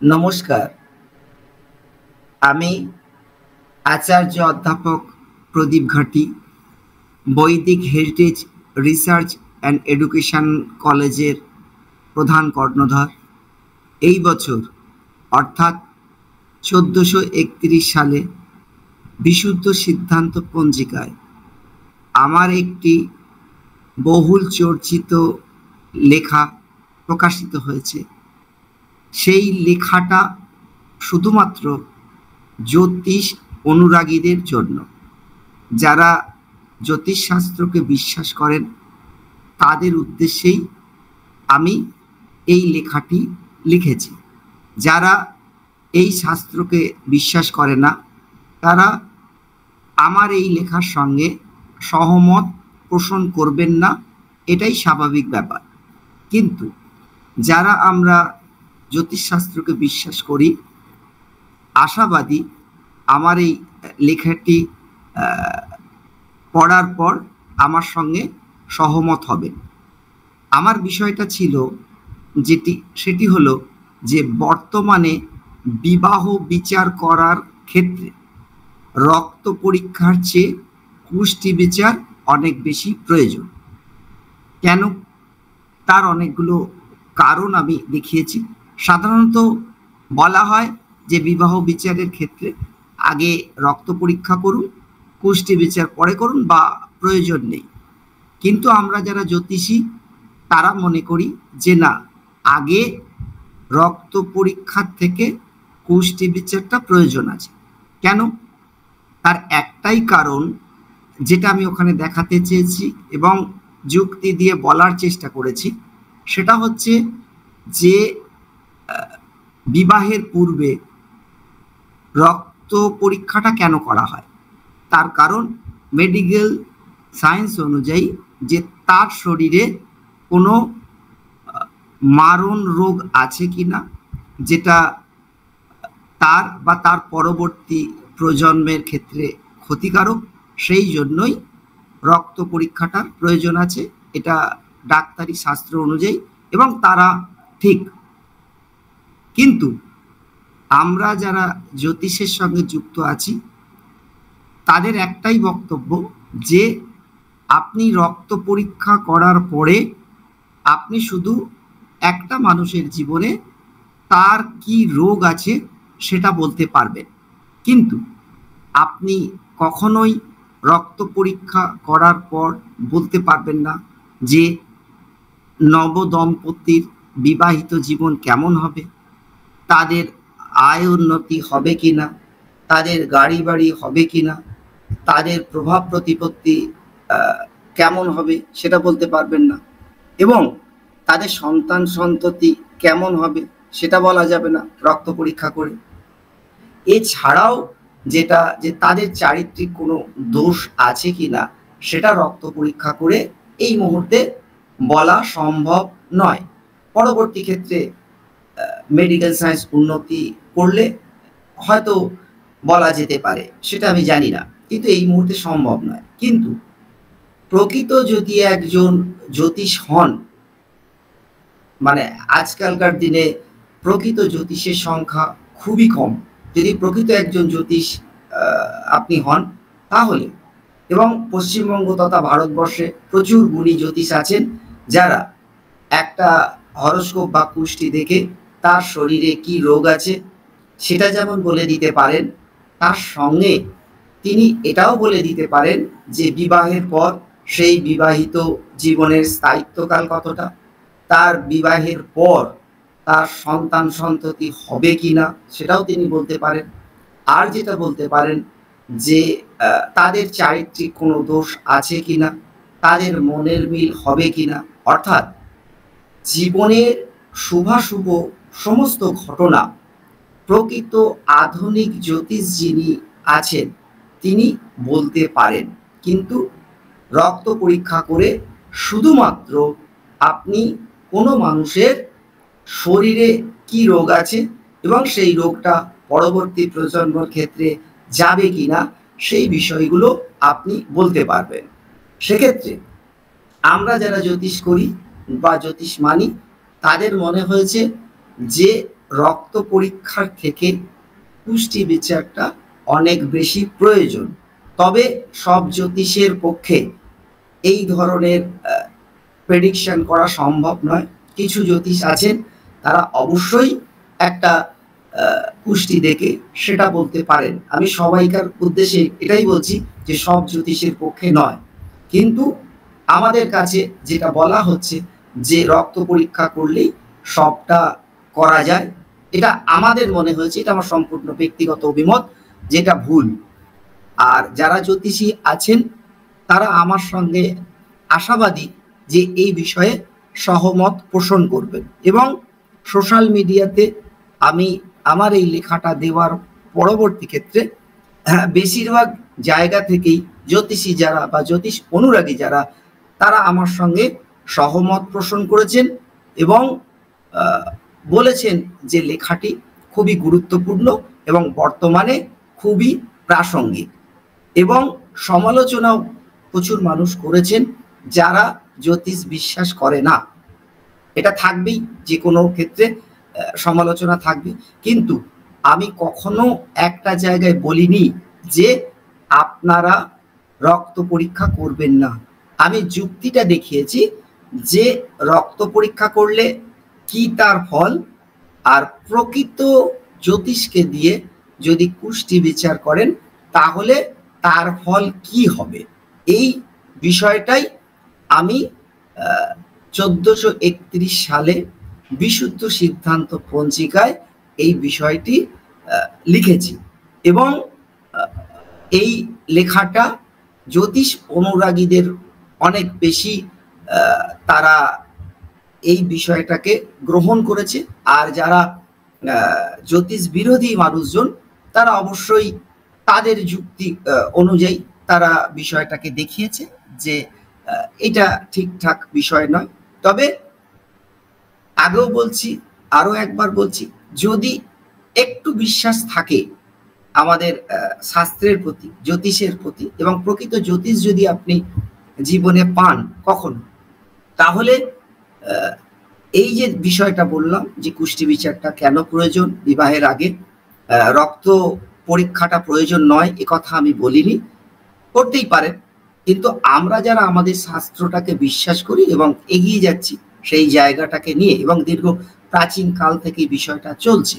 নমস্কার। আমি আচার্য অধ্যাপক প্রদীপ ঘাটি, বৈদিক হেরিটেজ রিসার্চ অ্যান্ড এডুকেশন কলেজের প্রধান কর্ণধার। এই বছর অর্থাৎ ১৪৩১ সালে বিশুদ্ধ সিদ্ধান্ত পঞ্জিকায় আমার একটি বহুল চর্চিত লেখা প্রকাশিত হয়েছে। সেই লেখাটা শুধুমাত্র জ্যোতিষ অনুরাগীদের জন্য। যারা জ্যোতিষশাস্ত্রকে বিশ্বাস করেন তাদের উদ্দেশ্যেই আমি এই লেখাটি লিখেছি। যারা এই শাস্ত্রকে বিশ্বাস করে না তারা আমার এই লেখার সঙ্গে সহমত পোষণ করবেন না, এটাই স্বাভাবিক ব্যাপার। কিন্তু যারা আমরা জ্যোতিষশাস্ত্রকে বিশ্বাস করি, আশাবাদী আমার এই লেখাটি পড়ার পর আমার সঙ্গে সহমত হবেন। আমার বিষয়টা ছিল সেটি হলো যে বর্তমানে বিবাহ বিচার করার ক্ষেত্রে রক্ত পরীক্ষার চেয়ে কুষ্টি বিচার অনেক বেশি প্রয়োজন। কেন? তার অনেকগুলো কারণ আমি দেখিয়েছি। সাধারণত বলা হয় যে বিবাহ বিচারের ক্ষেত্রে আগে রক্ত পরীক্ষা করুন, কুষ্টি বিচার পরে করুন বা প্রয়োজন নেই। কিন্তু আমরা যারা জ্যোতিষী তারা মনে করি যে না, আগে রক্ত পরীক্ষার থেকে কুষ্টি বিচারটা প্রয়োজন আছে। কেন? তার একটাই কারণ, যেটা আমি ওখানে দেখাতে চেয়েছি এবং যুক্তি দিয়ে বলার চেষ্টা করেছি, সেটা হচ্ছে যে বিবাহের পূর্বে রক্ত পরীক্ষাটা কেন করা হয়। তার কারণ মেডিকেল সায়েন্স অনুযায়ী যে তার শরীরে কোনো মারণ রোগ আছে কিনা, যেটা তার বা তার পরবর্তী প্রজন্মের ক্ষেত্রে ক্ষতিকারক, সেই জন্যই রক্ত পরীক্ষাটার প্রয়োজন আছে। এটা ডাক্তারি শাস্ত্র অনুযায়ী এবং তারা ঠিক। কিন্তু আমরা যারা জ্যোতিষের সঙ্গে যুক্ত আছি তাদের একটাই বক্তব্য যে আপনি রক্ত পরীক্ষা করার পরে আপনি শুধু একটা মানুষের জীবনে তার কি রোগ আছে সেটা বলতে পারবেন, কিন্তু আপনি কখনোই রক্ত পরীক্ষা করার পর বলতে পারবেন না যে নবদম্পতির বিবাহিত জীবন কেমন হবে, তাদের আয় উন্নতি হবে কিনা, তাদের গাড়ি বাড়ি হবে কিনা, তাদের প্রভাব প্রতিপত্তি কেমন হবে সেটা বলতে পারবেন না, এবং তাদের সন্তান সন্ততি কেমন হবে সেটা বলা যাবে না রক্ত পরীক্ষা করে। এছাড়াও যেটা যে তাদের চারিত্রিক কোনো দোষ আছে কিনা সেটা রক্ত পরীক্ষা করে এই মুহূর্তে বলা সম্ভব নয়। পরবর্তী ক্ষেত্রে মেডিকেল সায়েন্স উন্নতি করলে হয়তো বলা যেতে পারে, সেটা আমি জানি না, কিন্তু এই মুহূর্তে সম্ভব নয়। কিন্তু প্রকৃত যদি একজন জ্যোতিষ হন, মানে আজকালকার দিনে প্রকৃত জ্যোতিষের সংখ্যা খুবই কম। যদি প্রকৃত একজন জ্যোতিষ আপনি হন তাহলে, এবং পশ্চিমবঙ্গ তথা ভারতবর্ষে প্রচুর গুণী জ্যোতিষ আছেন যারা একটা হরোস্কোপ বা কুষ্টি দেখে তার শরীরে কি রোগ আছে সেটা যেমন বলে দিতে পারেন, তার সঙ্গে তিনি এটাও বলে দিতে পারেন যে বিবাহের পর সেই বিবাহিত জীবনের স্থায়িত্বকাল কতটা, তার বিবাহের পর তার সন্তান সন্ততি হবে কিনা সেটাও তিনি বলতে পারেন। আর যেটা বলতে পারেন যে তাদের চারিত্রিক কোনো দোষ আছে কিনা, তাদের মনের মিল হবে কিনা, অর্থাৎ জীবনের শুভাশুভ সমস্ত ঘটনা প্রকৃত আধুনিক জ্যোতিষ যিনি আছেন তিনি বলতে পারেন। কিন্তু রক্ত পরীক্ষা করে শুধুমাত্র আপনি কোনো মানুষের শরীরে কি রোগ আছে এবং সেই রোগটা পরবর্তী প্রজন্মের ক্ষেত্রে যাবে কিনা সেই বিষয়গুলো আপনি বলতে পারবেন। সেক্ষেত্রে আমরা যারা জ্যোতিষ করি বা জ্যোতিষ মানি তাদের মনে হয়েছে যে রক্ত পরীক্ষার থেকে পুষ্টি বিচারটা অনেক বেশি প্রয়োজন। তবে সব জ্যোতিষের পক্ষে এই ধরনের প্রেডিকশন করা সম্ভব নয়। কিছু জ্যোতিষ আছেন তারা অবশ্যই একটা পুষ্টি দেখে সেটা বলতে পারেন। আমি সবাইকার উদ্দেশ্যে এটাই বলছি যে সব জ্যোতিষের পক্ষে নয়, কিন্তু আমাদের কাছে যেটা বলা হচ্ছে যে রক্ত পরীক্ষা করলেই সবটা করা যায়, এটা আমাদের মনে হয়েছে, এটা আমার সম্পূর্ণ ব্যক্তিগত অভিমত, যেটা ভুল। আর যারা জ্যোতিষী আছেন তারা আমার সঙ্গে আশাবাদী যে এই বিষয়ে সহমত পোষণ করবেন। এবং সোশ্যাল মিডিয়াতে আমি আমার এই লেখাটা দেওয়ার পরবর্তী ক্ষেত্রে বেশিরভাগ জায়গা থেকেই জ্যোতিষী যারা বা জ্যোতিষ অনুরাগী যারা, তারা আমার সঙ্গে সহমত পোষণ করেছেন এবং বলেছেন যে লেখাটি খুবই গুরুত্বপূর্ণ এবং বর্তমানে খুবই প্রাসঙ্গিক। এবং সমালোচনাও প্রচুর মানুষ করেছেন যারা জ্যোতিষ বিশ্বাস করে না। এটা থাকবেই, যে কোনো ক্ষেত্রে সমালোচনা থাকবে, কিন্তু আমি কখনো একটা জায়গায় বলিনি যে আপনারা রক্ত পরীক্ষা করবেন না। আমি যুক্তিটা দেখিয়েছি যে রক্ত পরীক্ষা করলে কি তার ফল, আর প্রকৃত জ্যোতিষকে দিয়ে যদি কুষ্টি বিচার করেন তাহলে তার ফল কি হবে। এই বিষয়টাই আমি 1431 সালে বিশুদ্ধ সিদ্ধান্ত পঞ্জিকায় এই বিষয়টি লিখেছি। এবং এই লেখাটা জ্যোতিষ অনুরাগীদের অনেক বেশি তারা এই বিষয়টাকে গ্রহণ করেছে। আর যারা জ্যোতিষ বিরোধী মানুষজন তারা অবশ্যই তাদের যুক্তি অনুযায়ী তারা বিষয়টাকে দেখিয়েছে যে এটা ঠিকঠাক বিষয় নয়। তবে আগেও বলছি, আরো একবার বলছি, যদি একটু বিশ্বাস থাকে আমাদের শাস্ত্রের প্রতি, জ্যোতিষের প্রতি, এবং প্রকৃত জ্যোতিষ যদি আপনি জীবনে পান কখনো, তাহলে এই যে বিষয়টা বললাম যে কুষ্টি বিচারটা কেন প্রয়োজন বিবাহের আগে, রক্ত পরীক্ষাটা প্রয়োজন নয় এ কথা আমি বলিনি, করতেই পারেন, কিন্তু আমরা যারা আমাদের শাস্ত্রটাকে বিশ্বাস করি এবং এগিয়ে যাচ্ছি সেই জায়গাটাকে নিয়ে, এবং দীর্ঘ প্রাচীন কাল থেকে বিষয়টা চলছে,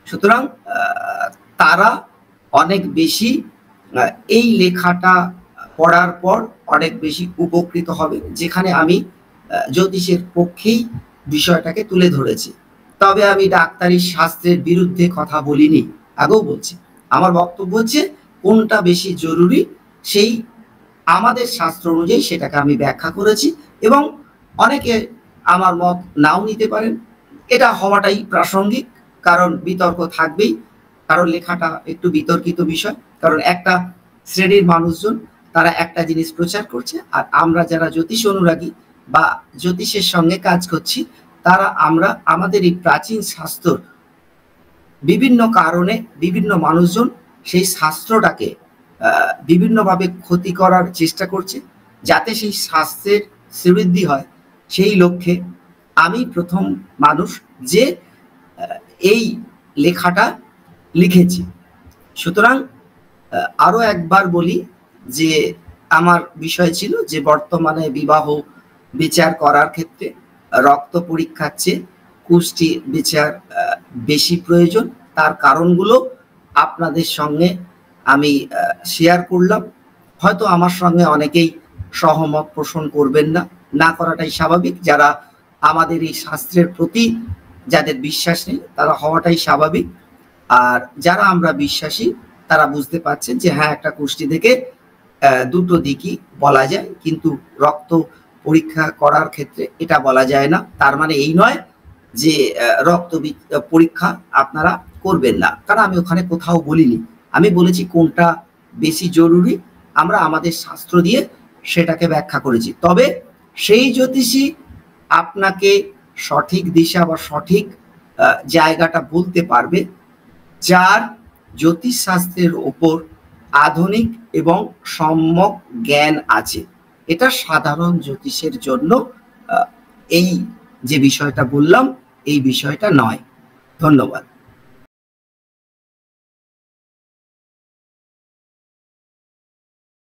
সুতরাং তারা অনেক বেশি এই লেখাটা পড়ার পর অনেক বেশি উপকৃত হবে, যেখানে আমি জ্যোতিষের পক্ষেই বিষয়টাকে তুলে ধরেছি। তবে আমি ডাক্তারি শাস্ত্রের বিরুদ্ধে কথা বলিনি, আগেও বলছি। আমার বক্তব্য হচ্ছে কোনটা বেশি জরুরি সেই আমাদের শাস্ত্র অনুযায়ী সেটাকে আমি ব্যাখ্যা করেছি, এবং অনেকে আমার মত নাও নিতে পারেন, এটা হওয়াটাই প্রাসঙ্গিক, কারণ বিতর্ক থাকবেই, কারণ লেখাটা একটু বিতর্কিত বিষয়, কারণ একটা শ্রেণীর মানুষজন তারা একটা জিনিস প্রচার করছে, আর আমরা যারা জ্যোতিষ অনুরাগী বা জ্যোতিষের সঙ্গে কাজ করছি তারা আমরা আমাদের এই প্রাচীন শাস্ত্র বিভিন্ন কারণে বিভিন্ন মানুষজন সেই শাস্ত্রটাকে বিভিন্নভাবে ক্ষতি করার চেষ্টা করছে, যাতে সেই শাস্ত্রের শ্রীবৃদ্ধি হয়। সেই লক্ষ্যে আমি প্রথম মানুষ যে এই লেখাটা লিখেছি। সুতরাং আরো একবার বলি যে আমার বিষয় ছিল যে বর্তমানে বিবাহ বিচার করার ক্ষেত্রে রক্ত পরীক্ষার চেয়ে কুষ্টি বিচার বেশি প্রয়োজন। তার কারণগুলো আপনাদের সঙ্গে আমি শেয়ার করলাম। হয়তো আমার সঙ্গে অনেকেই সহমত পোষণ করবেন না, না করাটাই স্বাভাবিক। যারা আমাদের এই শাস্ত্রের প্রতি যাদের বিশ্বাস নেই তারা হওয়াটাই স্বাভাবিক। আর যারা আমরা বিশ্বাসী তারা বুঝতে পারছেন যে হ্যাঁ, একটা কুষ্টি থেকে দুটো দিকই বলা যায়, কিন্তু রক্ত পরীক্ষা করার ক্ষেত্রে এটা বলা যায় না। তার মানে এই নয় যে রক্ত পরীক্ষা আপনারা করবেন না, কারণ আমি ওখানে কোথাও বলিনি। আমি বলেছি কোনটা বেশি জরুরি, আমরা আমাদের শাস্ত্র দিয়ে সেটাকে ব্যাখ্যা করেছি। তবে সেই জ্যোতিষী আপনাকে সঠিক দিশা বা সঠিক জায়গাটা বলতে পারবে যার জ্যোতিষ শাস্ত্রের ওপর আধুনিক এবং সম্যক জ্ঞান আছে। এটা সাধারণ জ্যোতিষের জন্য এই যে বিষয়টা বললাম এই বিষয়টা নয়। ধন্যবাদ।